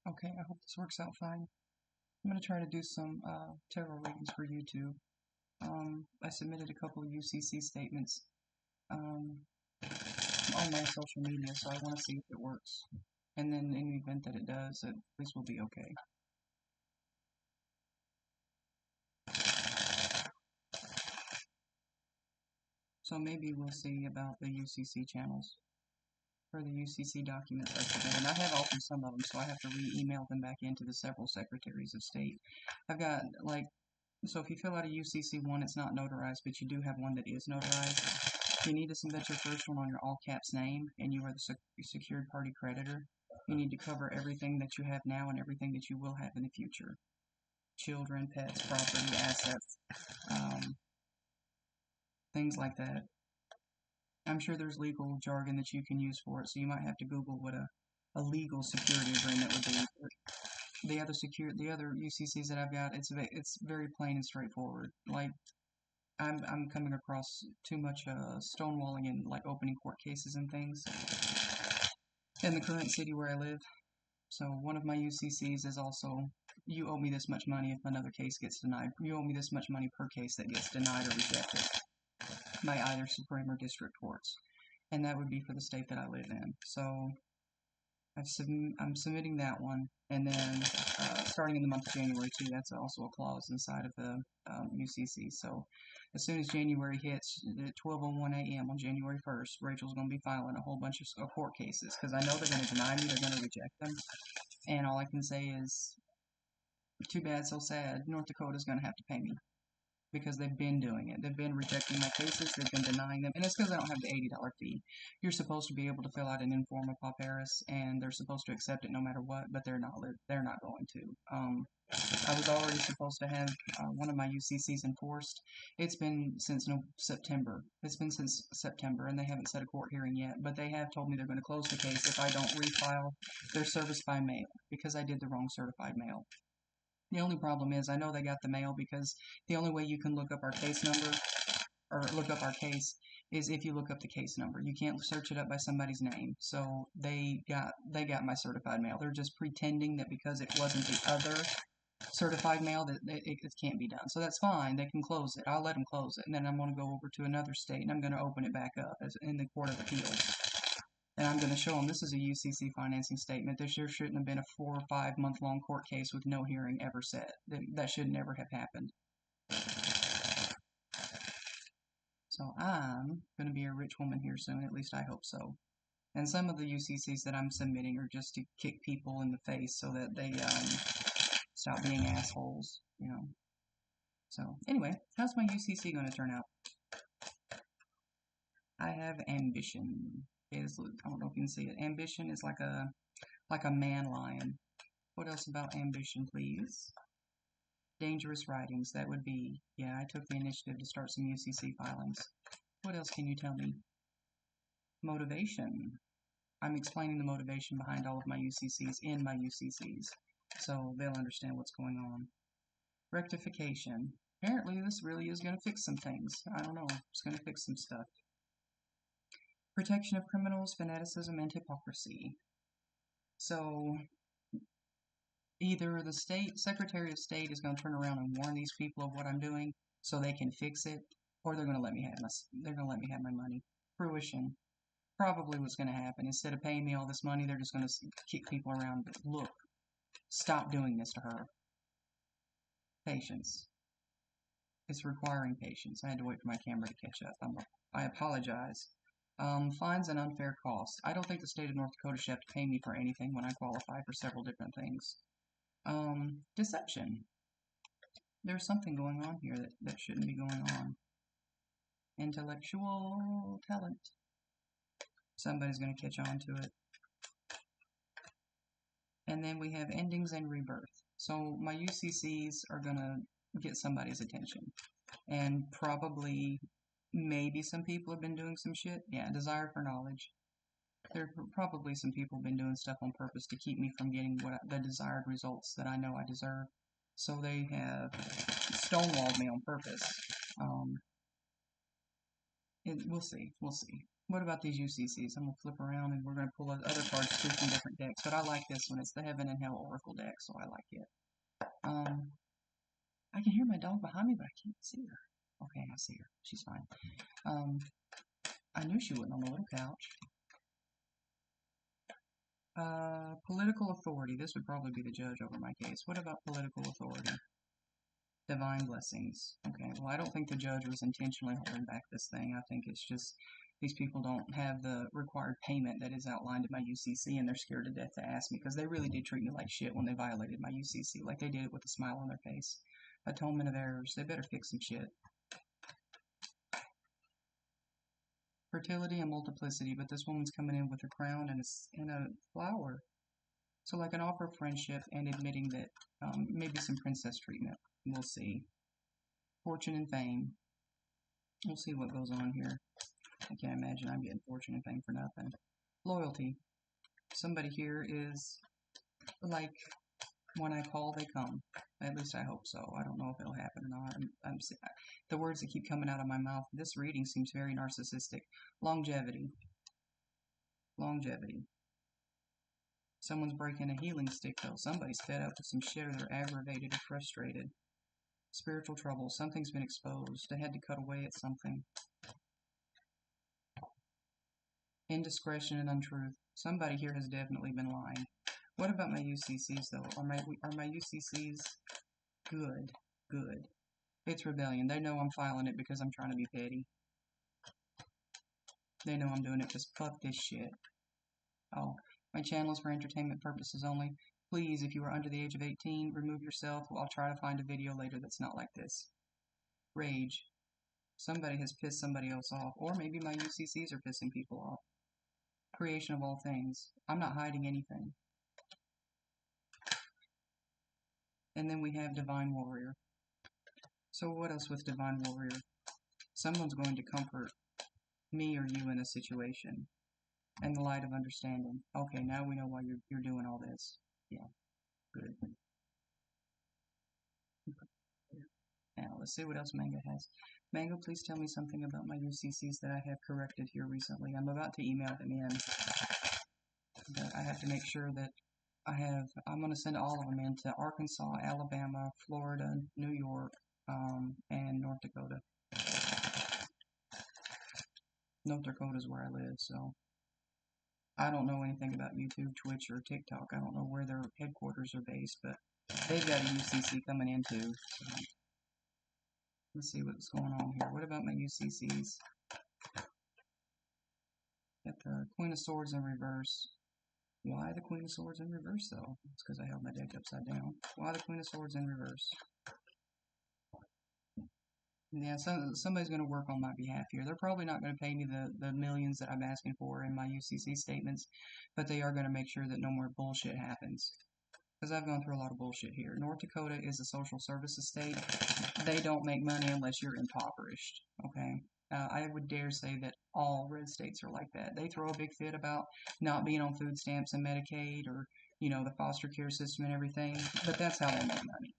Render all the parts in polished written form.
Okay, I hope this works out fine. I'm going to try to do some tarot readings for YouTube. I submitted a couple of UCC statements on my social media, so I want to see if it works. And then in the event that it does, at least we'll be okay. So maybe we'll see about the UCC channels for the UCC documents I submitted. And I have altered some of them, so I have to re-email them back into the several secretaries of state. I've got, like, so if you fill out a UCC one, it's not notarized, but you do have one that is notarized. You need to submit your first one on your all caps name, and you are the secured party creditor. You need to cover everything that you have now and everything that you will have in the future. Children, pets, property, assets, things like that. I'm sure there's legal jargon that you can use for it, so you might have to Google what a legal security agreement would be. The other UCCs that I've got, it's very plain and straightforward. Like, I'm coming across too much stonewalling and like opening court cases and things in the current city where I live. So one of my UCCs is also, you owe me this much money if another case gets denied. You owe me this much money per case that gets denied or rejected by either Supreme or District Courts. And that would be for the state that I live in. So I'm submitting that one, and then starting in the month of January too, that's also a clause inside of the UCC. So as soon as January hits at 12:01 a.m. on January 1st, Rachel's going to be filing a whole bunch of court cases because I know they're going to deny me, they're going to reject them, and all I can say is, too bad, so sad. North Dakota's going to have to pay me because they've been doing it. They've been rejecting my cases, they've been denying them, and it's because I don't have the $80 fee. You're supposed to be able to fill out an informa pauperis, and they're supposed to accept it no matter what, but they're not going to. I was already supposed to have one of my UCCs enforced. It's been since September. It's been since September, and they haven't set a court hearing yet, but they have told me they're going to close the case if I don't refile their service by mail, because I did the wrong certified mail. The only problem is I know they got the mail because the only way you can look up our case number or look up our case is if you look up the case number. You can't search it up by somebody's name. So they got my certified mail. They're just pretending that because it wasn't the other certified mail that it can't be done. So that's fine. They can close it. I'll let them close it. And then I'm going to go over to another state and I'm going to open it back up as in the Court of Appeals. And I'm going to show them this is a UCC financing statement. There sure shouldn't have been a 4 or 5 month long court case with no hearing ever set. That should never have happened. So I'm going to be a rich woman here soon, at least I hope so. And some of the UCCs that I'm submitting are just to kick people in the face so that they stop being assholes, you know. So anyway, how's my UCC going to turn out? I have ambition. I don't know if you can see it. Ambition is like a man lion. What else about ambition, please? Dangerous writings. That would be, yeah, I took the initiative to start some UCC filings. What else can you tell me? Motivation. I'm explaining the motivation behind all of my UCCs in my UCCs, so they'll understand what's going on. Rectification. Apparently this really is going to fix some things. I don't know. It's going to fix some stuff. Protection of criminals, fanaticism, and hypocrisy. So either the Secretary of State is going to turn around and warn these people of what I'm doing so they can fix it, or they're going to let me have my money. Fruition. Probably what's going to happen. Instead of paying me all this money, they're just going to kick people around. Look, stop doing this to her. Patience. It's requiring patience. I had to wait for my camera to catch up. I apologize. Fines and unfair costs. I don't think the state of North Dakota should have to pay me for anything when I qualify for several different things. Deception. There's something going on here that shouldn't be going on. Intellectual talent. Somebody's going to catch on to it. And then we have endings and rebirth. So my UCCs are going to get somebody's attention. And probably, maybe some people have been doing some shit. Yeah, desire for knowledge. There are probably some people have been doing stuff on purpose to keep me from getting the desired results that I know I deserve. So they have stonewalled me on purpose. We'll see. What about these UCCs? I'm going to flip around and we're going to pull other cards too from different decks. But I like this one. It's the Heaven and Hell Oracle deck, so I like it. I can hear my dog behind me, but I can't see her. Okay, I see her. She's fine. I knew she wasn't on the little couch. Political authority. This would probably be the judge over my case. What about political authority? Divine blessings. Okay, well, I don't think the judge was intentionally holding back this thing. I think it's just these people don't have the required payment that is outlined in my UCC, and they're scared to death to ask me because they really did treat me like shit when they violated my UCC. Like they did it with a smile on their face. Atonement of errors. They better fix some shit. Fertility and multiplicity, but this woman's coming in with a crown and a flower. So like an offer of friendship and admitting that maybe some princess treatment. We'll see. Fortune and fame. We'll see what goes on here. I can't imagine I'm getting fortune and fame for nothing. Loyalty. Somebody here is like, when I call, they come. At least I hope so. I don't know if it'll happen or not. The words that keep coming out of my mouth. This reading seems very narcissistic. Longevity. Longevity. Someone's breaking a healing stick, though. Somebody's fed up with some shit, or they're aggravated or frustrated. Spiritual trouble. Something's been exposed. They had to cut away at something. Indiscretion and untruth. Somebody here has definitely been lying. What about my UCCs, though? Are my UCCs good? Good. It's rebellion. They know I'm filing it because I'm trying to be petty. They know I'm doing it because fuck this shit. Oh, my channel is for entertainment purposes only. Please, if you are under the age of 18, remove yourself. I'll try to find a video later that's not like this. Rage. Somebody has pissed somebody else off. Or maybe my UCCs are pissing people off. Creation of all things. I'm not hiding anything. And then we have Divine Warrior. So what else with Divine Warrior? Someone's going to comfort me or you in a situation. And the light of understanding. Okay, now we know why you're doing all this. Yeah, good. Now, let's see what else Mango has. Mango, please tell me something about my UCCs that I have corrected here recently. I'm about to email them in. But I have to make sure that I'm going to send all of them in to Arkansas, Alabama, Florida, New York, and North Dakota. North Dakota is where I live, so I don't know anything about YouTube, Twitch, or TikTok. I don't know where their headquarters are based, but they've got a UCC coming in too. So let's see what's going on here. What about my UCCs? Got the Queen of Swords in reverse. Why the Queen of Swords in reverse, though? It's because I held my deck upside down. Why the Queen of Swords in reverse? Yeah, somebody's going to work on my behalf here. They're probably not going to pay me the millions that I'm asking for in my UCC statements, but they are going to make sure that no more bullshit happens. Because I've gone through a lot of bullshit here. North Dakota is a social services state. They don't make money unless you're impoverished, okay? I would dare say that all red states are like that. They throw a big fit about not being on food stamps and Medicaid or, the foster care system and everything, but that's how they make money.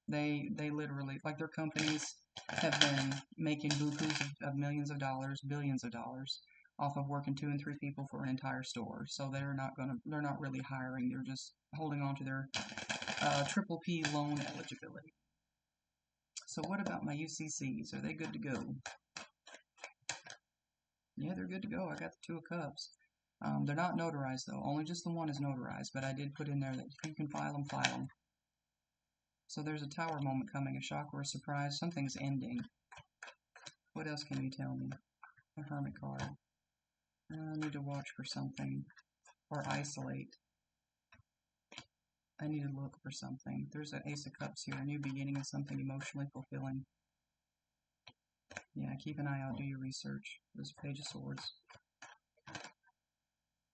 They literally, like their companies have been making bukus of millions of dollars, billions of dollars off of working 2 and 3 people for an entire store. So they're not really hiring. They're just holding on to their triple P loan eligibility. So what about my UCCs? Are they good to go? Yeah, they're good to go. I got the 2 of Cups. They're not notarized though. Only just the one is notarized, but I did put in there that if you can file them, file them. So there's a tower moment coming, a shock or a surprise. Something's ending. What else can you tell me? A hermit card. I need to watch for something. Or isolate. I need to look for something. There's an Ace of Cups here. A new beginning of something emotionally fulfilling. Yeah, keep an eye out. Do your research. There's a Page of Swords.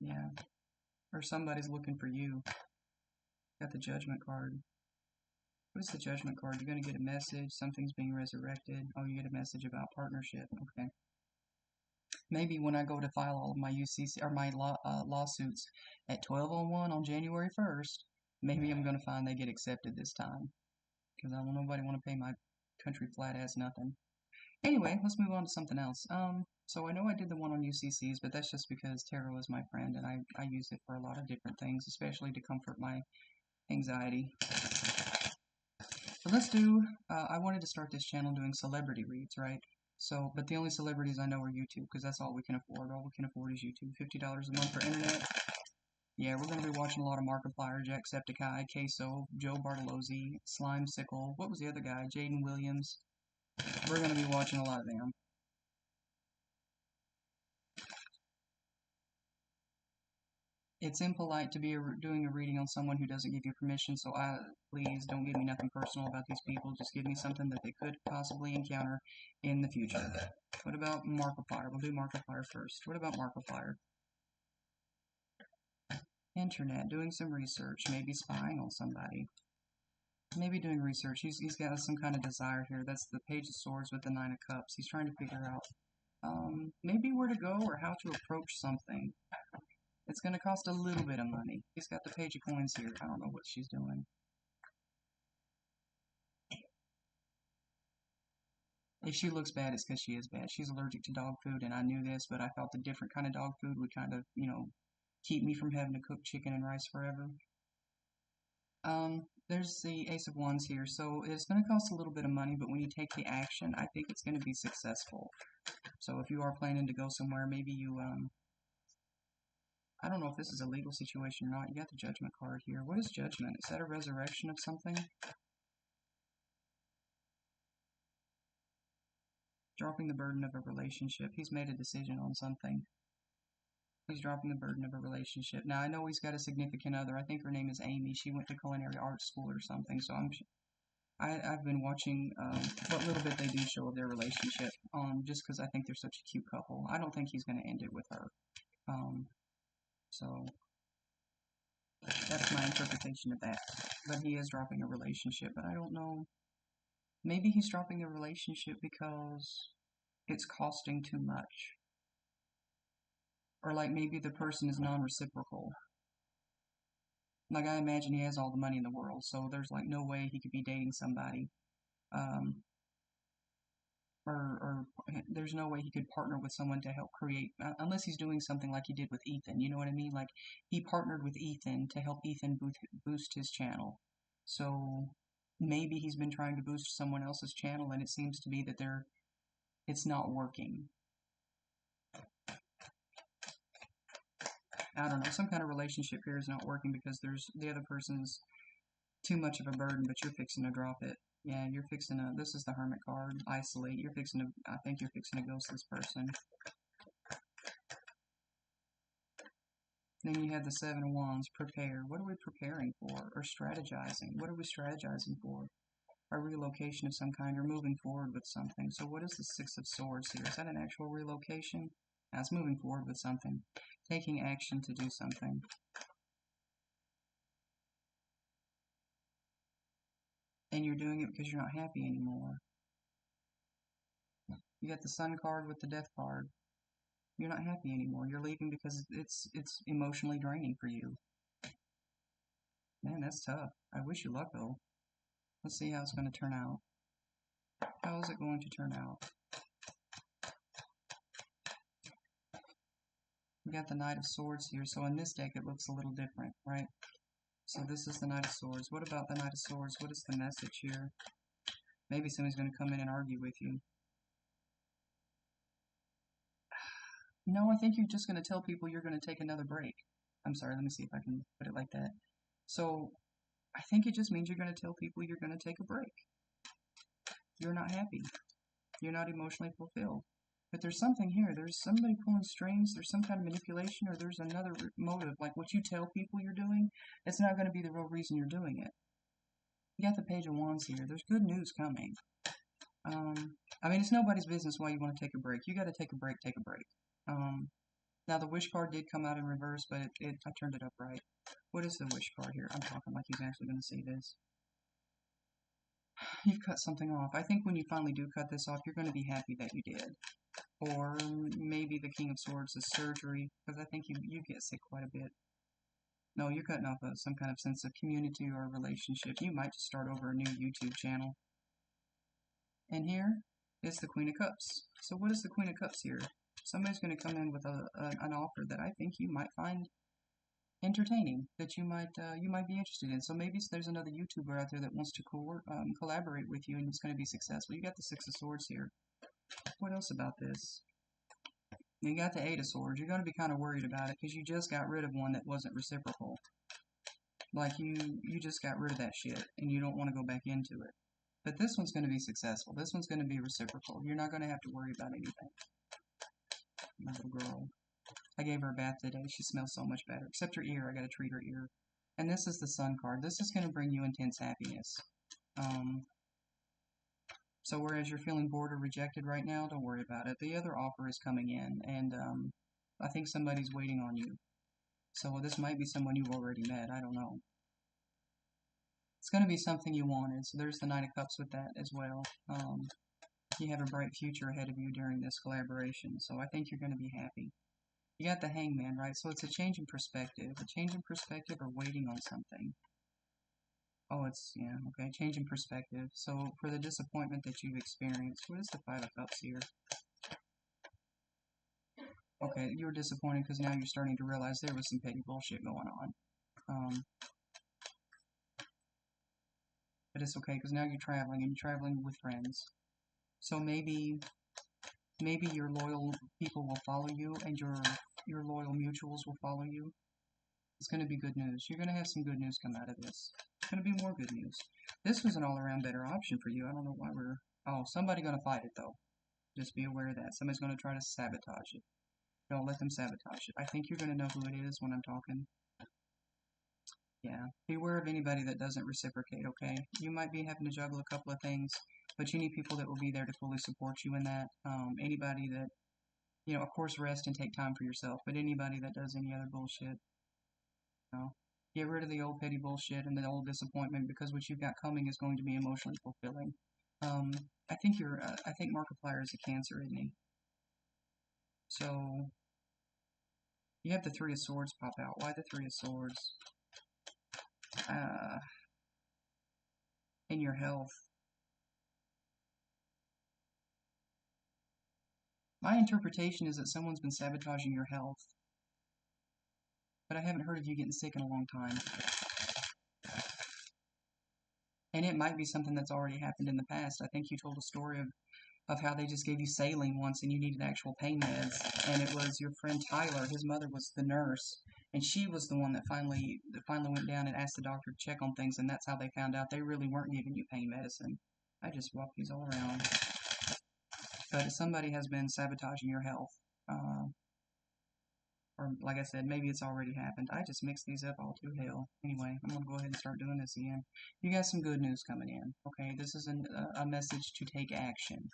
Yeah. Or somebody's looking for you. Got the Judgment card. What is the Judgment card? You're going to get a message. Something's being resurrected. Oh, you get a message about partnership. Okay. Maybe when I go to file all of my UCC or my lawsuits at 12:01 on January 1st, maybe I'm going to find they get accepted this time. Because nobody want to pay my country flat ass nothing. Anyway, let's move on to something else. So I know I did the one on UCCs, but that's just because tarot is my friend and I use it for a lot of different things, especially to comfort my anxiety. So let's do, I wanted to start this channel doing celebrity reads, right? So, but the only celebrities I know are YouTube, because that's all we can afford. All we can afford is YouTube. $50 a month for internet. Yeah, we're going to be watching a lot of Markiplier, Jacksepticeye, Queso, Joe Bartolozzi, Slime Sickle. What was the other guy? Jaden Williams. We're going to be watching a lot of them. It's impolite to be doing a reading on someone who doesn't give you permission, so please don't give me nothing personal about these people. Just give me something that they could possibly encounter in the future. What about Markiplier? We'll do Markiplier first. What about Markiplier? Internet, doing some research, maybe spying on somebody. Maybe doing research. He's got some kind of desire here. That's the Page of Swords with the Nine of Cups. He's trying to figure out maybe where to go or how to approach something. It's going to cost a little bit of money. He's got the Page of Coins here. I don't know what she's doing. If she looks bad, it's because she is bad. She's allergic to dog food, and I knew this, but I felt a different kind of dog food would kind of, keep me from having to cook chicken and rice forever. There's the Ace of Wands here, so it's going to cost a little bit of money, but when you take the action, I think it's going to be successful. So if you are planning to go somewhere, maybe you, I don't know if this is a legal situation or not. You got the Judgment card here. What is Judgment? Is that a resurrection of something? Dropping the burden of a relationship. He's made a decision on something. He's dropping the burden of a relationship. Now, I know he's got a significant other. I think her name is Amy. She went to culinary art school or something, so I've been watching what little bit they do show of their relationship, just because I think they're such a cute couple. I don't think he's going to end it with her. So that's my interpretation of that. But he is dropping a relationship, but I don't know. Maybe he's dropping a relationship because it's costing too much. Or like maybe the person is non-reciprocal. Like I imagine he has all the money in the world, so there's like no way he could be dating somebody. Or there's no way he could partner with someone to help create, unless he's doing something like he did with Ethan, you know what I mean? Like, he partnered with Ethan to help Ethan boost his channel. So, maybe he's been trying to boost someone else's channel, and it seems to be that it's not working. I don't know, some kind of relationship here is not working because the other person's too much of a burden, but you're fixing to drop it. Yeah, you're fixing to, this is the Hermit card, isolate. You're fixing to, I think you're fixing to ghost this person. Then you have the Seven of Wands, prepare. What are we preparing for? Or strategizing? What are we strategizing for? A relocation of some kind, or moving forward with something. So what is the Six of Swords here? Is that an actual relocation? That's moving forward with something. Taking action to do something. And you're doing it because you're not happy anymore. You got the Sun card with the Death card. You're not happy anymore. You're leaving because it's emotionally draining for you. Man, that's tough. I wish you luck, though. Let's see how it's going to turn out. How is it going to turn out? We got the Knight of Swords here, so in this deck it looks a little different, right? So this is the Knight of Swords. What about the Knight of Swords? What is the message here? Maybe somebody's going to come in and argue with you. No, I think you're just going to tell people you're going to take another break. I'm sorry, let me see if I can put it like that. So, I think it just means you're going to tell people you're going to take a break. You're not happy. You're not emotionally fulfilled. But there's something here. There's somebody pulling strings. There's some kind of manipulation, or there's another motive. Like what you tell people you're doing, it's not going to be the real reason you're doing it. You got the Page of Wands here. There's good news coming. I mean, it's nobody's business why you want to take a break. You got to take a break, take a break. Now, the Wish card did come out in reverse, but I turned it up right. What is the Wish card here? I'm talking like he's actually going to see this. You've cut something off. I think when you finally do cut this off, you're going to be happy that you did. Or maybe the King of Swords is surgery, because I think you get sick quite a bit. No, you're cutting off some kind of sense of community or relationship. You might just start over a new YouTube channel. And here is the Queen of Cups. So what is the Queen of Cups here? Somebody's going to come in with an offer that I think you might find entertaining, that you might be interested in. So maybe there's another YouTuber out there that wants to collaborate with you, and it's going to be successful. You got the Six of Swords here. What else about this? You got the Eight of Swords. You're going to be kind of worried about it because you just got rid of one that wasn't reciprocal. Like you just got rid of that shit, and you don't want to go back into it. But this one's going to be successful. This one's going to be reciprocal. You're not going to have to worry about anything. My little girl. I gave her a bath today. She smells so much better. Except her ear. I got to treat her ear. And this is the Sun card. This is going to bring you intense happiness. So whereas you're feeling bored or rejected right now, don't worry about it. The other offer is coming in, and I think somebody's waiting on you. So this might be someone you've already met. I don't know. It's going to be something you wanted. So there's the Knight of Cups with that as well. You have a bright future ahead of you during this collaboration. So I think you're going to be happy. You got the Hangman, right? So it's a change in perspective. A change in perspective or waiting on something. Oh, yeah, okay, change in perspective. So for the disappointment that you've experienced, what is the Five of Cups here? Okay, you were disappointed because now you're starting to realize there was some petty bullshit going on. But it's okay because now you're traveling and you're traveling with friends. So maybe your loyal people will follow you and your loyal mutuals will follow you. It's going to be good news. You're going to have some good news come out of this. It's going to be more good news. This was an all-around better option for you. I don't know why we're... Oh, somebody's going to fight it, though. Just be aware of that. Somebody's going to try to sabotage it. Don't let them sabotage it. I think you're going to know who it is when I'm talking. Yeah. Beware of anybody that doesn't reciprocate, okay? You might be having to juggle a couple of things, but you need people that will be there to fully support you in that. Anybody that, of course, rest and take time for yourself, but anybody that does any other bullshit, get rid of the old petty bullshit and the old disappointment because what you've got coming is going to be emotionally fulfilling. I think Markiplier is a Cancer, isn't he? So, you have the Three of Swords pop out. Why the Three of Swords? In your health. My interpretation is that someone's been sabotaging your health. But I haven't heard of you getting sick in a long time. And it might be something that's already happened in the past. I think you told a story of how they just gave you saline once and you needed actual pain meds. And it was your friend Tyler, his mother was the nurse. And she was the one that finally went down and asked the doctor to check on things. And that's how they found out they really weren't giving you pain medicine. I just walk these all around. But somebody has been sabotaging your health. Or, like I said, maybe it's already happened. I just mixed these up all to hell. Anyway, I'm going to go ahead and start doing this again. You got some good news coming in, okay? This is a message to take action.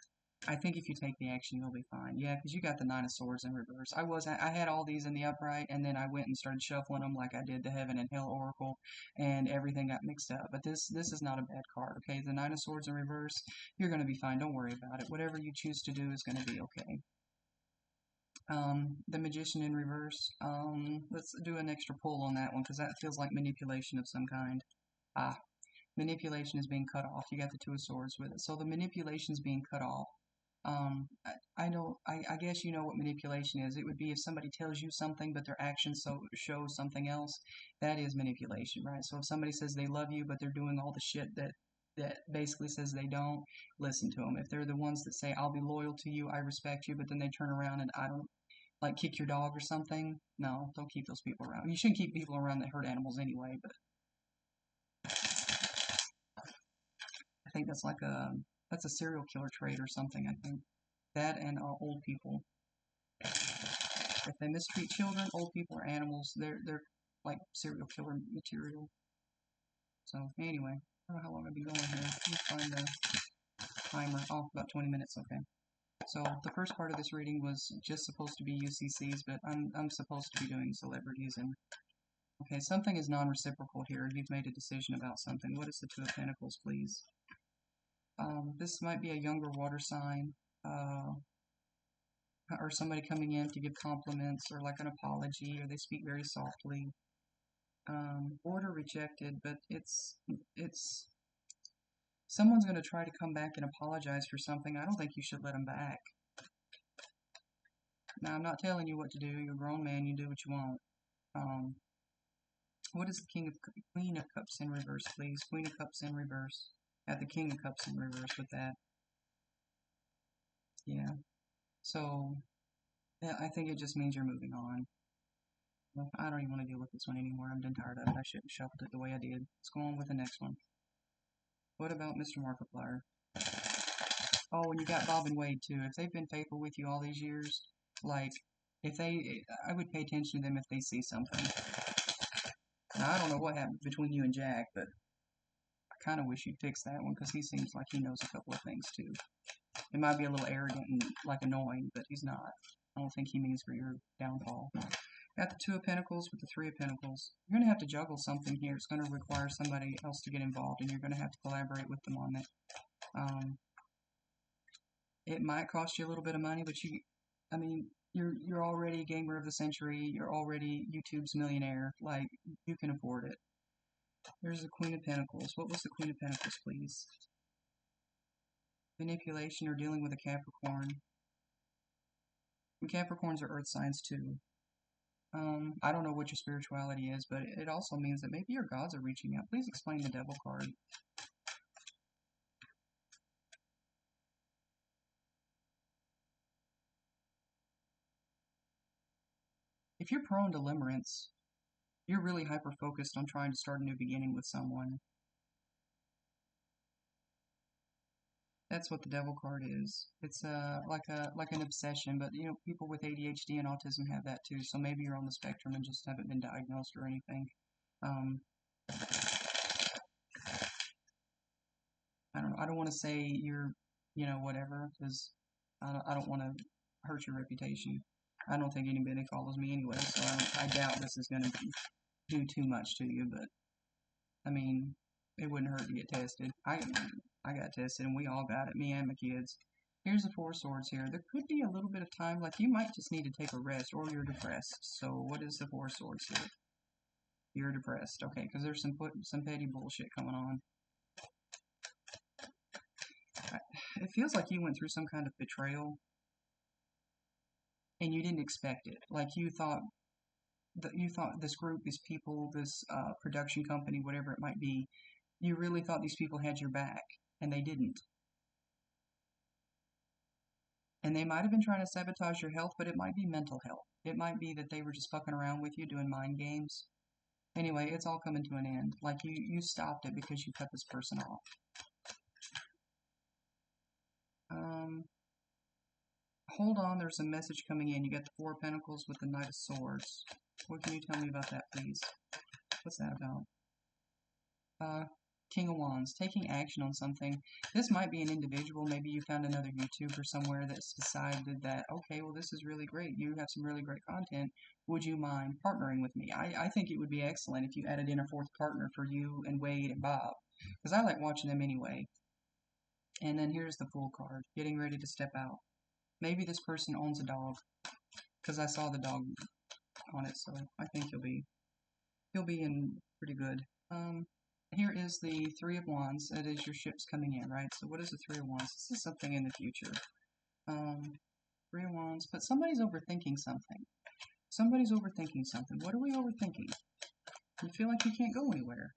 I think if you take the action, you'll be fine. Yeah, because you got the Nine of Swords in reverse. I had all these in the upright, and then I went and started shuffling them like I did the Heaven and Hell Oracle, and everything got mixed up. But this is not a bad card, okay? The Nine of Swords in reverse, you're going to be fine. Don't worry about it. Whatever you choose to do is going to be okay. The Magician in reverse. Let's do an extra pull on that one because that feels like manipulation of some kind. Manipulation is being cut off. You got the Two of Swords with it. So the manipulation is being cut off. I guess you know what manipulation is. It would be if somebody tells you something but their actions show something else. That is manipulation, right? So if somebody says they love you but they're doing all the shit that basically says they don't, listen to them. If they're the ones that say, I'll be loyal to you, I respect you, but then they turn around and I don't, like, kick your dog or something, no, don't keep those people around. You shouldn't keep people around that hurt animals anyway, but I think that's like that's a serial killer trait or something, I think. That and old people. If they mistreat children, old people, or animals, they're like serial killer material. So, anyway, I don't know how long I've been going here. Let me find the timer. Oh, about 20 minutes, okay. So, the first part of this reading was just supposed to be UCCs, but I'm supposed to be doing celebrities and... Okay, something is non-reciprocal here. You've made a decision about something. What is the Two of Pentacles, please? This might be a younger water sign, or somebody coming in to give compliments, or like an apology, or they speak very softly. Order rejected, but it's someone's going to try to come back and apologize for something. I don't think you should let them back. Now, I'm not telling you what to do. You're a grown man. You do what you want. What is the Queen of Cups in reverse, please? Queen of Cups in reverse. Got the King of Cups in reverse with that. Yeah. So, yeah, I think it just means you're moving on. Well, I don't even want to deal with this one anymore. I'm done tired of it. I shouldn't have shuffled it the way I did. Let's go on with the next one. What about Mr. Markiplier? Oh, and you got Bob and Wade too. If they've been faithful with you all these years, like, I would pay attention to them if they see something. Now, I don't know what happened between you and Jack, but I kind of wish you'd fix that one because he seems like he knows a couple of things too. It might be a little arrogant and like annoying, but he's not. I don't think he means for your downfall. Got the Two of Pentacles with the Three of Pentacles. You're going to have to juggle something here. It's going to require somebody else to get involved, and you're going to have to collaborate with them on it. It might cost you a little bit of money, but I mean, you're already gamer of the century. You're already YouTube's millionaire. Like, you can afford it. There's the Queen of Pentacles. What was the Queen of Pentacles, please? Manipulation or dealing with a Capricorn. And Capricorns are earth signs too. I don't know what your spirituality is, but it also means that maybe your gods are reaching out. Please explain the Devil card. If you're prone to limerence, you're really hyper-focused on trying to start a new beginning with someone. That's what the Devil card is. It's like an obsession, but you know, people with ADHD and autism have that too. So maybe you're on the spectrum and just haven't been diagnosed or anything. I don't know. I don't want to say you're, you know, whatever, because I don't want to hurt your reputation. I don't think anybody follows me anyway, so I doubt this is going to do too much to you. But I mean, it wouldn't hurt to get tested. I got tested, and we all got it. Me and my kids. Here's the Four of Swords here. There could be a little bit of time, like you might just need to take a rest, or you're depressed. So what is the Four of Swords here? You're depressed, okay? Because there's some petty bullshit going on. It feels like you went through some kind of betrayal and you didn't expect it. Like you thought this group, these people, this production company, whatever it might be, you really thought these people had your back, and they didn't. And they might have been trying to sabotage your health, but it might be mental health. It might be that they were just fucking around with you, doing mind games. Anyway, it's all coming to an end. Like you stopped it because you cut this person off. Hold on, there's a message coming in. You got the Four of Pentacles with the Knight of Swords. What can you tell me about that, please? What's that about? King of Wands, taking action on something. This might be an individual. Maybe you found another YouTuber somewhere that's decided that, okay, well, this is really great. You have some really great content. Would you mind partnering with me? I think it would be excellent if you added in a fourth partner for you and Wade and Bob, because I like watching them anyway. And then here's the Fool card, getting ready to step out. Maybe this person owns a dog, because I saw the dog on it, so I think he'll be in pretty good. Here is the Three of Wands. That is your ships coming in, right? So what is the Three of Wands? This is something in the future. Three of Wands, but somebody's overthinking something. Somebody's overthinking something. What are we overthinking? You feel like you can't go anywhere.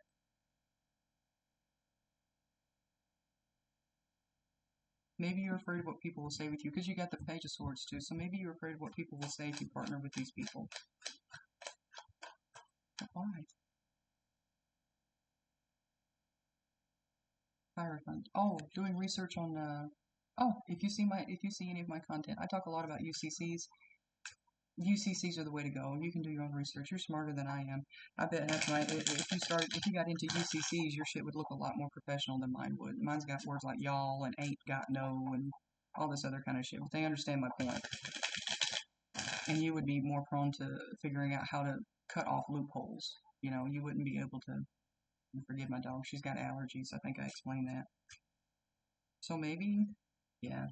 Maybe you're afraid of what people will say with you, because you got the Page of Swords too, so maybe you're afraid of what people will say if you partner with these people. But why? Hierophant. Oh, doing research on, oh, if you see any of my content, I talk a lot about UCCs. UCCs are the way to go. You can do your own research. You're smarter than I am. I bet that's right. If you got into UCCs, your shit would look a lot more professional than mine would. Mine's got words like y'all and ain't got no and all this other kind of shit. But they understand my point. And you would be more prone to figuring out how to cut off loopholes. You know, you wouldn't be able to. Forgive my dog. She's got allergies. I think I explained that. So maybe, yeah.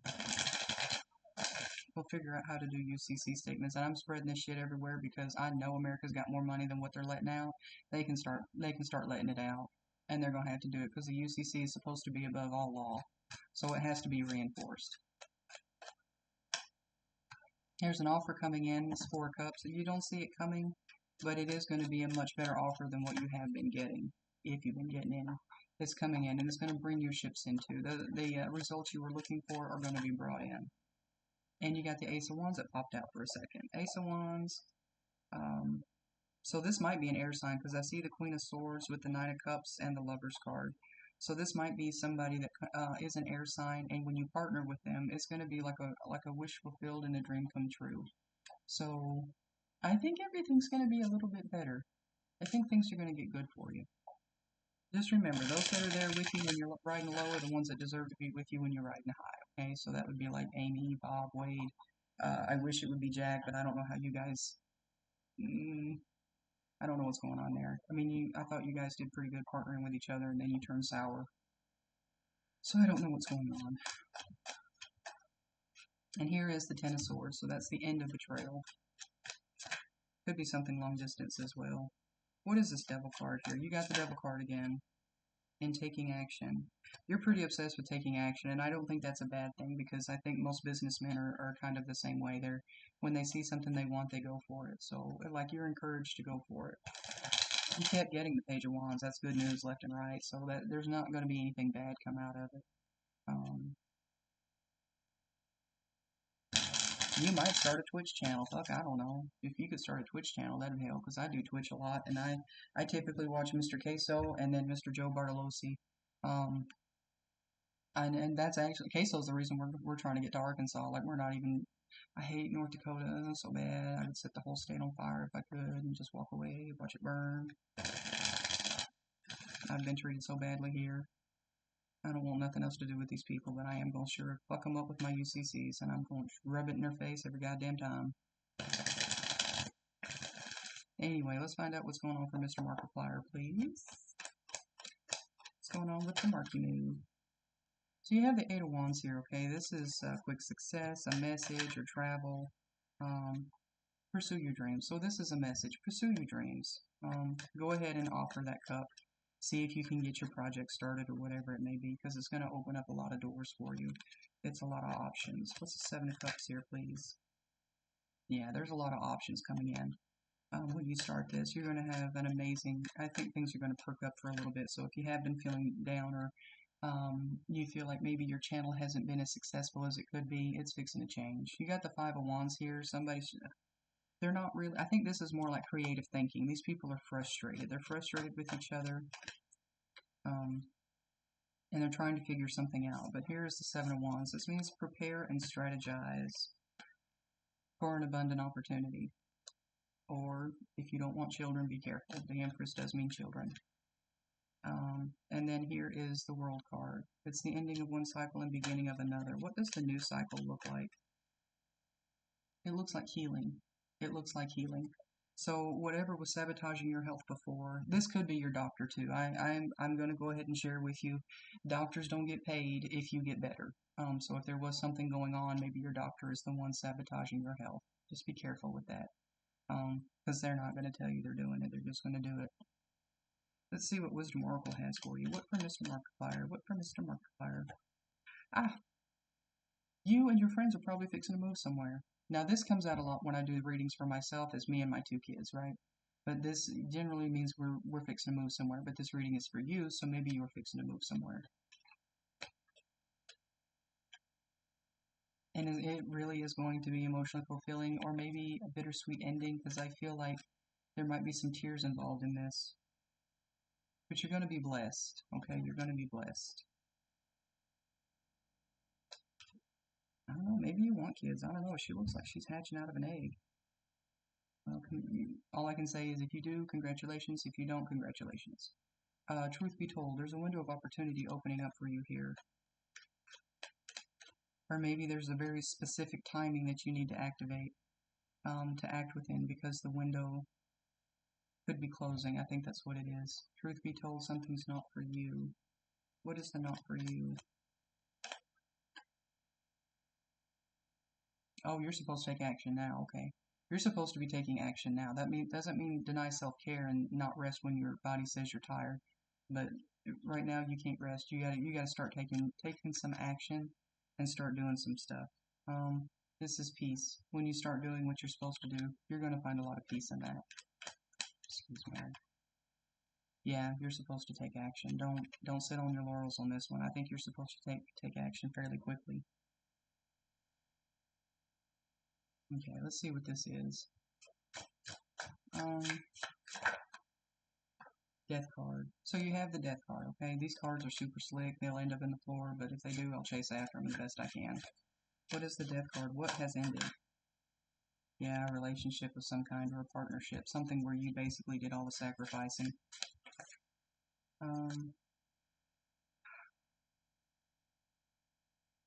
We'll figure out how to do UCC statements. And I'm spreading this shit everywhere because I know America's got more money than what they're letting out. They can start letting it out, and they're gonna have to do it because the UCC is supposed to be above all law, so it has to be reinforced. Here's an offer coming in. It's 4 of Cups. You don't see it coming, but it is going to be a much better offer than what you have been getting, if you've been getting in. It's coming in, and it's going to bring your ships into. The results you were looking for are going to be brought in. And you got the Ace of Wands that popped out for a second. Ace of Wands. So this might be an air sign because I see the Queen of Swords with the Nine of Cups and the Lover's card. So this might be somebody that is an air sign, and when you partner with them, it's going to be like a wish fulfilled and a dream come true. So I think everything's going to be a little bit better. I think things are going to get good for you. Just remember, those that are there with you when you're riding low are the ones that deserve to be with you when you're riding high. Okay, so that would be like Amy, Bob, Wade. I wish it would be Jack, but I don't know how you guys. I don't know what's going on there. I mean, I thought you guys did pretty good partnering with each other, and then you turned sour. So I don't know what's going on. And here is the Ten of Swords, so that's the end of betrayal. Could be something long distance as well. What is this Devil card here? You got the Devil card again. In taking action. You're pretty obsessed with taking action, and I don't think that's a bad thing because I think most businessmen are kind of the same way. When they see something they want, they go for it. So, like, you're encouraged to go for it. You kept getting the Page of Wands. That's good news left and right. So that there's not going to be anything bad come out of it. You might start a Twitch channel. Fuck, I don't know. If you could start a Twitch channel, that'd help, because I do Twitch a lot, and I typically watch Mr. Queso and then Mr. Joe Bartolosi. And that's actually, Queso's the reason we're trying to get to Arkansas. Like, we're not even, I hate North Dakota so bad. I would set the whole state on fire if I could and just walk away, watch it burn. I've been treated so badly here. I don't want nothing else to do with these people, but I am going to sure fuck them up with my UCCs, and I'm going to rub it in their face every goddamn time. Anyway, let's find out what's going on for Mr. Markiplier, please. What's going on with the Marky move? So you have the Eight of Wands here, okay? This is quick success, a message, or travel. Pursue your dreams. So this is a message. Pursue your dreams. Go ahead and offer that cup. See if you can get your project started or whatever it may be, because it's going to open up a lot of doors for you. It's a lot of options. What's the Seven of Cups here, please? Yeah, there's a lot of options coming in. When you start this, you're going to have an amazing, I think things are going to perk up for a little bit. So if you have been feeling down or you feel like maybe your channel hasn't been as successful as it could be, it's fixing to change. You got the Five of Wands here. They're not really, I think this is more like creative thinking. These people are frustrated. They're frustrated with each other. And they're trying to figure something out. But here is the Seven of Wands. This means prepare and strategize for an abundant opportunity. Or if you don't want children, be careful. The Empress does mean children. And then here is the World card. It's the ending of one cycle and beginning of another. What does the new cycle look like? It looks like healing. It looks like healing. So whatever was sabotaging your health before, this could be your doctor too. I'm going to go ahead and share with you, doctors don't get paid if you get better. So if there was something going on, maybe your doctor is the one sabotaging your health. Just be careful with that. Because they're not going to tell you they're doing it. They're just going to do it. Let's see what Wisdom Oracle has for you. What for Mr. Markiplier? What for Mr. Markiplier? You and your friends are probably fixing to move somewhere. Now, this comes out a lot when I do readings for myself as me and my 2 kids, right? But this generally means we're fixing to move somewhere. But this reading is for you, so maybe you're fixing to move somewhere. And it really is going to be emotionally fulfilling, or maybe a bittersweet ending, because I feel like there might be some tears involved in this. But you're going to be blessed, okay? You're going to be blessed. I don't know, maybe you want kids. I don't know. She looks like she's hatching out of an egg. Well, all I can say is if you do, congratulations. If you don't, congratulations. Truth be told, there's a window of opportunity opening up for you here. Or maybe there's a very specific timing that you need to activate, to act within, because the window could be closing. I think that's what it is. Truth be told, something's not for you. What is the not for you? Oh, you're supposed to take action now, okay. You're supposed to be taking action now. That doesn't mean deny self-care and not rest when your body says you're tired. But right now you can't rest. You gotta start taking some action and start doing some stuff. This is peace. When you start doing what you're supposed to do, you're going to find a lot of peace in that. Excuse me. Yeah, you're supposed to take action. Don't sit on your laurels on this one. I think you're supposed to take action fairly quickly. Okay, let's see what this is. Death card. So you have the death card, okay? These cards are super slick. They'll end up in the floor, but if they do, I'll chase after them the best I can. What is the death card? What has ended? Yeah, a relationship of some kind or a partnership. Something where you basically did all the sacrificing.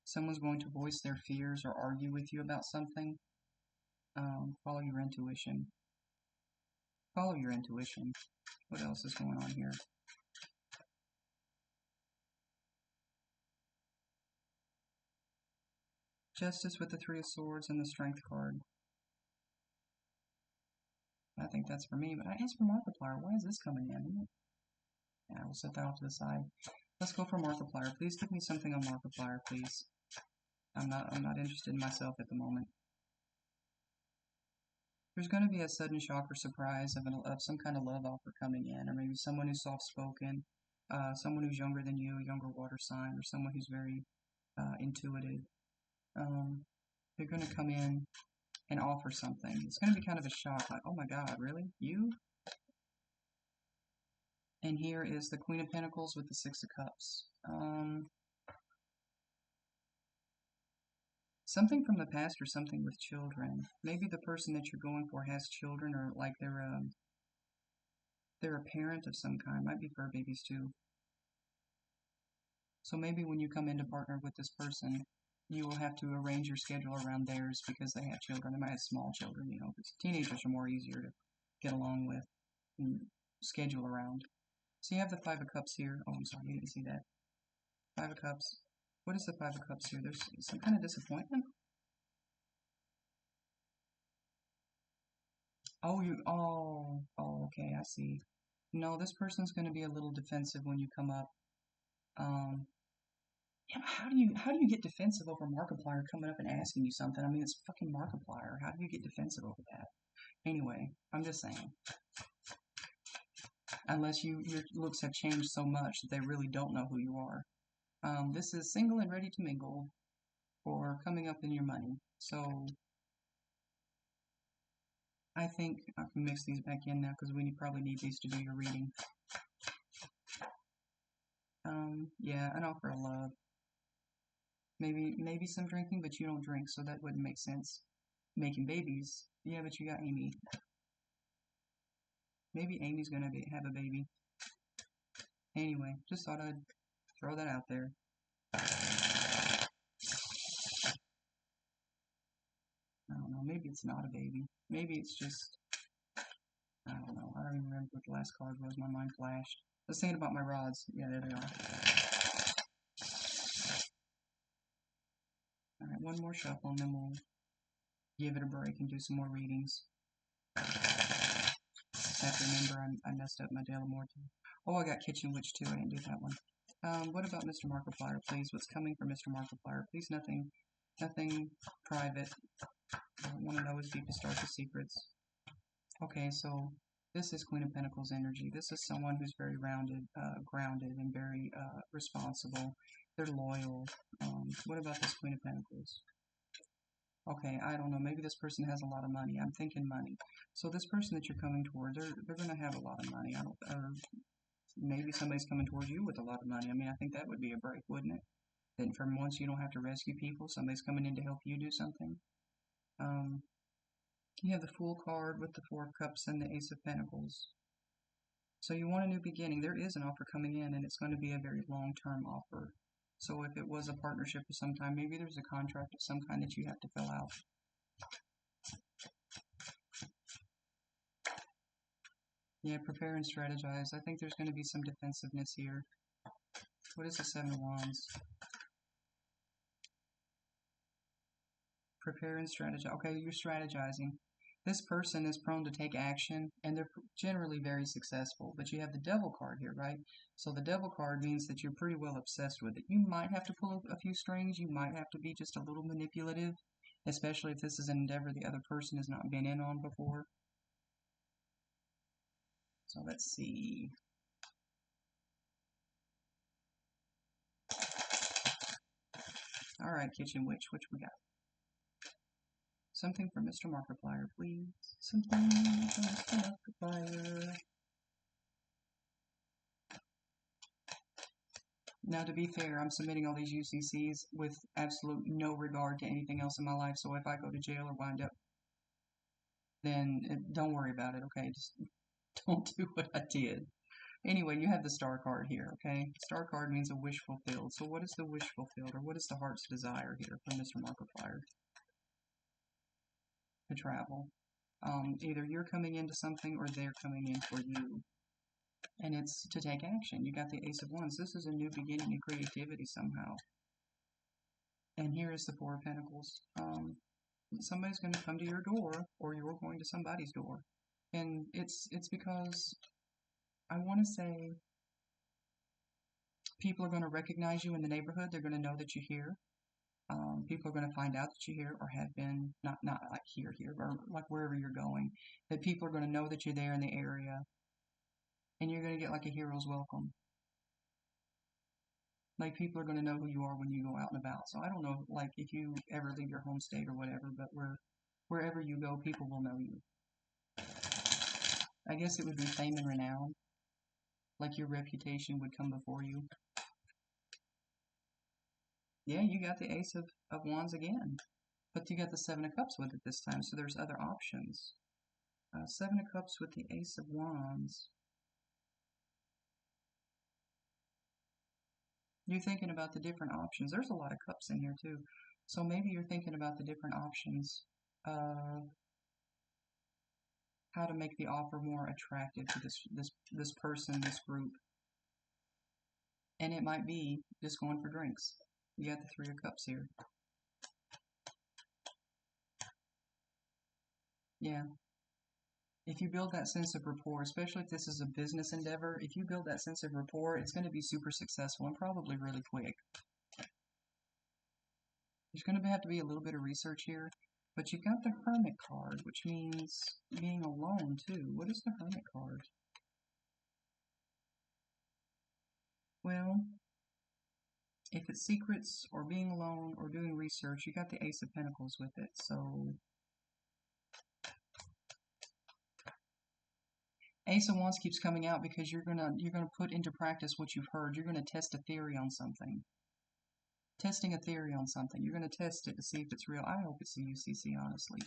Someone's going to voice their fears or argue with you about something. Follow your intuition. Follow your intuition. What else is going on here? Justice with the Three of Swords and the Strength card. I think that's for me, but I asked for Markiplier. Why is this coming in? Yeah, we'll set that off to the side. Let's go for Markiplier. Please give me something on Markiplier, please. I'm not interested in myself at the moment. There's going to be a sudden shock or surprise of some kind of love offer coming in, or maybe someone who's soft-spoken, someone who's younger than you, a younger water sign, or someone who's very intuitive. They're going to come in and offer something. It's going to be kind of a shock, like, oh my god, really? You? And here is the Queen of Pentacles with the Six of Cups. Something from the past or something with children. Maybe the person that you're going for has children, or like they're a parent of some kind. Might be fur babies too. So maybe when you come in to partner with this person, you will have to arrange your schedule around theirs because they have children. They might have small children, you know, because teenagers are more easier to get along with and schedule around. So you have the Five of Cups here. Oh, I'm sorry, you didn't see that. Five of Cups. What is the Five of Cups here? There's some kind of disappointment. Oh, okay, I see. No, this person's going to be a little defensive when you come up. Yeah, but how do you get defensive over Markiplier coming up and asking you something? I mean, it's fucking Markiplier. How do you get defensive over that? Anyway, I'm just saying. Unless your looks have changed so much that they really don't know who you are. This is single and ready to mingle or coming up in your money. So I think I can mix these back in now because we probably need these to do your reading. Yeah, an offer of love. Maybe some drinking, but you don't drink, so that wouldn't make sense. Making babies. Yeah, but you got Amy. Maybe Amy's gonna have a baby. Anyway, just thought I'd throw that out there. I don't know, maybe it's not a baby. Maybe it's just, I don't know. I don't even remember what the last card was. My mind flashed. I was thinking about my rods. Yeah, there they are. Alright, one more shuffle and then we'll give it a break and do some more readings. I have to remember I messed up my Delamorte. Oh, I got Kitchen Witch too. I didn't do that one. What about Mr. Markiplier, please? What's coming for Mr. Markiplier? Please, nothing private. I don't want to know his deepest, darkest secrets. Okay, so this is Queen of Pentacles energy. This is someone who's very grounded, and very responsible. They're loyal. What about this Queen of Pentacles? Okay, I don't know. Maybe this person has a lot of money. I'm thinking money. So this person that you're coming toward, they're going to have a lot of money. Or maybe somebody's coming towards you with a lot of money. I mean, I think that would be a break, wouldn't it? Then for once you don't have to rescue people. Somebody's coming in to help you do something. You have the Fool card with the Four of Cups and the Ace of Pentacles. So you want a new beginning. There is an offer coming in, and it's going to be a very long-term offer. So if it was a partnership of some kind, maybe there's a contract of some kind that you have to fill out. Yeah, prepare and strategize. I think there's going to be some defensiveness here. What is the Seven of Wands? Prepare and strategize. Okay, you're strategizing. This person is prone to take action, and they're generally very successful. But you have the Devil card here, right? So the Devil card means that you're pretty well obsessed with it. You might have to pull a few strings. You might have to be just a little manipulative. especially if this is an endeavor the other person has not been in on before. So let's see. All right, Kitchen Witch, what we got? Something for Mr. Markiplier, please. Something for Mr. Markiplier. Now, to be fair, I'm submitting all these UCCs with absolute no regard to anything else in my life, so if I go to jail or wind up, then don't worry about it, okay? Just don't do what I did. Anyway, you have the star card here, okay? Star card means a wish fulfilled. So what is the wish fulfilled, or what is the heart's desire here for Mr. Markiplier? To travel. Either you're coming into something or they're coming in for you. And it's to take action. You got the Ace of Wands. This is a new beginning in creativity somehow. And here is the Four of Pentacles. Somebody's going to come to your door, or you're going to somebody's door. And it's because I want to say people are going to recognize you in the neighborhood. They're going to know that you're here. People are going to find out that you're here, or have been, not like here, or like wherever you're going. That people are going to know that you're there in the area. And you're going to get like a hero's welcome. Like, people are going to know who you are when you go out and about. So I don't know, like, if you ever leave your home state or whatever, but wherever you go, people will know you. I guess it would be fame and renown. Like, your reputation would come before you. Yeah, you got the Ace of Wands again. But you got the Seven of Cups with it this time, so there's other options. Seven of Cups with the Ace of Wands. You're thinking about the different options. There's a lot of cups in here too. So maybe you're thinking about the different options of how to make the offer more attractive to this person, this group. And it might be just going for drinks. You got the Three of Cups here. Yeah. If you build that sense of rapport, especially if this is a business endeavor, if you build that sense of rapport, it's going to be super successful and probably really quick. There's going to have to be a little bit of research here, but you got the Hermit card, which means being alone too. What is the Hermit card? Well, if it's secrets or being alone or doing research, you got the Ace of Pentacles with it. So Ace of Wands keeps coming out because you're gonna put into practice what you've heard. You're gonna test a theory on something. Testing a theory on something. You're gonna test it to see if it's real. I hope it's a UCC, honestly.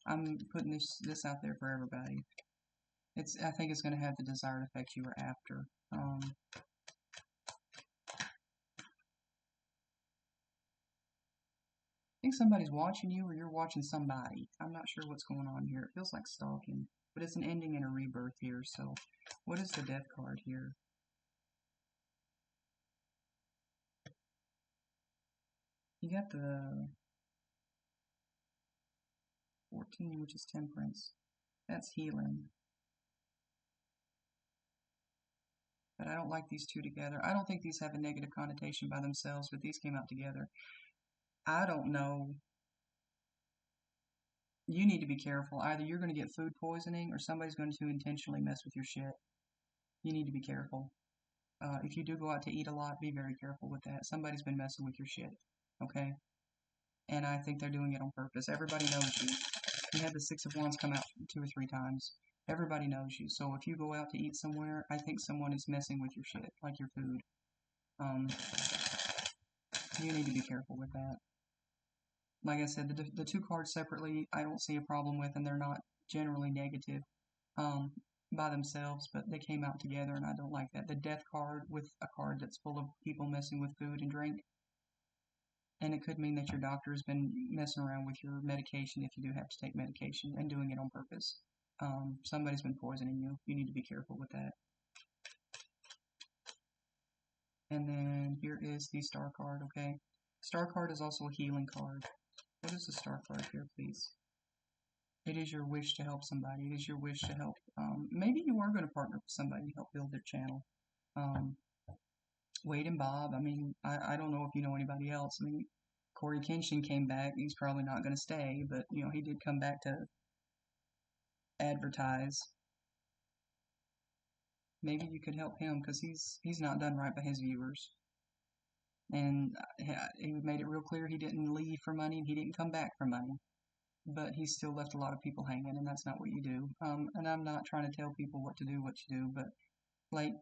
I'm putting this out there for everybody. I think it's gonna have the desired effect you were after. I think somebody's watching you, or you're watching somebody. I'm not sure what's going on here. It feels like stalking, but it's an ending and a rebirth here. So what is the Death card here? You got the 14, which is Temperance. That's healing. But I don't like these two together. I don't think these have a negative connotation by themselves, but these came out together. I don't know. You need to be careful. Either you're going to get food poisoning or somebody's going to intentionally mess with your shit. You need to be careful. If you do go out to eat a lot, be very careful with that. Somebody's been messing with your shit, okay? And I think they're doing it on purpose. Everybody knows you. You had the Six of Wands come out 2 or 3 times. Everybody knows you. So if you go out to eat somewhere, I think someone is messing with your shit, like your food. You need to be careful with that. Like I said, the 2 cards separately, I don't see a problem with, and they're not generally negative by themselves, but they came out together, and I don't like that. The Death card with a card that's full of people messing with food and drink, and it could mean that your doctor has been messing around with your medication if you do have to take medication, and doing it on purpose. Somebody's been poisoning you. You need to be careful with that. And then here is the Star card, okay? Star card is also a healing card. What is the Star card here, please? It is your wish to help somebody. It is your wish to help. Maybe you are going to partner with somebody to help build their channel. Wade and Bob, I mean, I don't know if you know anybody else. I mean, Corey Kenshin came back. He's probably not going to stay, but you know, he did come back to advertise. Maybe you could help him because he's not done right by his viewers. And he made it real clear he didn't leave for money and he didn't come back for money. But he still left a lot of people hanging, and that's not what you do. And I'm not trying to tell people what to do, but like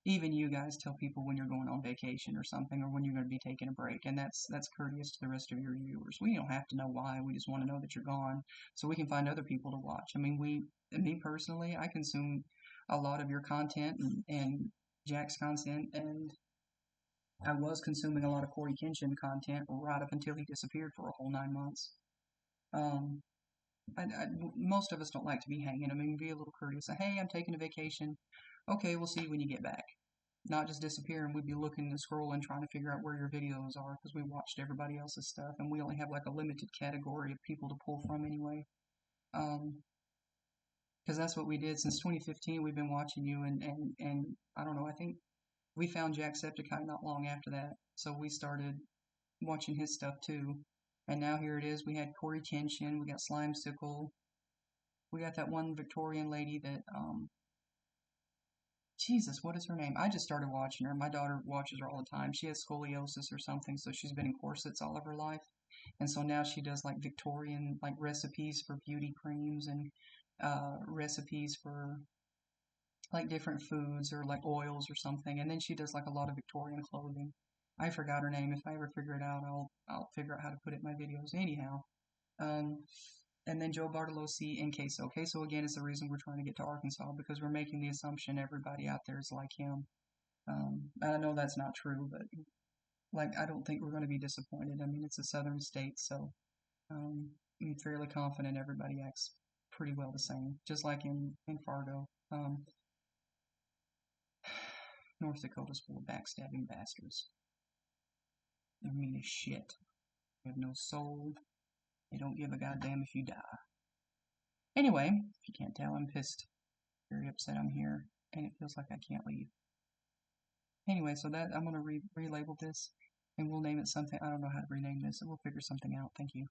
even you guys tell people when you're going on vacation or something, or when you're going to be taking a break, and that's courteous to the rest of your viewers. We don't have to know why. We just want to know that you're gone, so we can find other people to watch. I mean, me personally, I consume a lot of your content and Jack's content, and I was consuming a lot of Corey Kenshin content right up until he disappeared for a whole 9 months. Um, most of us don't like to be hanging. I mean, be a little courteous. Say, hey, I'm taking a vacation. Okay, we'll see you when you get back. Not just disappear and we'd be looking and scrolling trying to figure out where your videos are because we watched everybody else's stuff and we only have like a limited category of people to pull from anyway. Because that's what we did since 2015. We've been watching you and I don't know. I think we found Jacksepticeye not long after that, so we started watching his stuff too. And now here it is. We had Corey Kenshin, we got Slimesicle, we got that one Victorian lady that Jesus, what is her name? I just started watching her. My daughter watches her all the time. She has scoliosis or something, so she's been in corsets all of her life. And so now she does like Victorian like recipes for beauty creams and recipes for like different foods or like oils or something. And then she does like a lot of Victorian clothing. I forgot her name. If I ever figure it out, I'll figure out how to put it in my videos. Anyhow, um, and then Joe Bartolozzi and Queso. Queso again is the reason we're trying to get to Arkansas because we're making the assumption everybody out there is like him. I know that's not true, but like I don't think we're going to be disappointed. I mean, it's a southern state, so I'm fairly confident everybody acts pretty well the same, just like in Fargo. North Dakota's full of backstabbing bastards. They're mean as shit. They have no soul. They don't give a goddamn if you die. Anyway, if you can't tell, I'm pissed. Very upset I'm here, and it feels like I can't leave. Anyway, so that I'm gonna relabel this, and we'll name it something. I don't know how to rename this, and we'll figure something out. Thank you.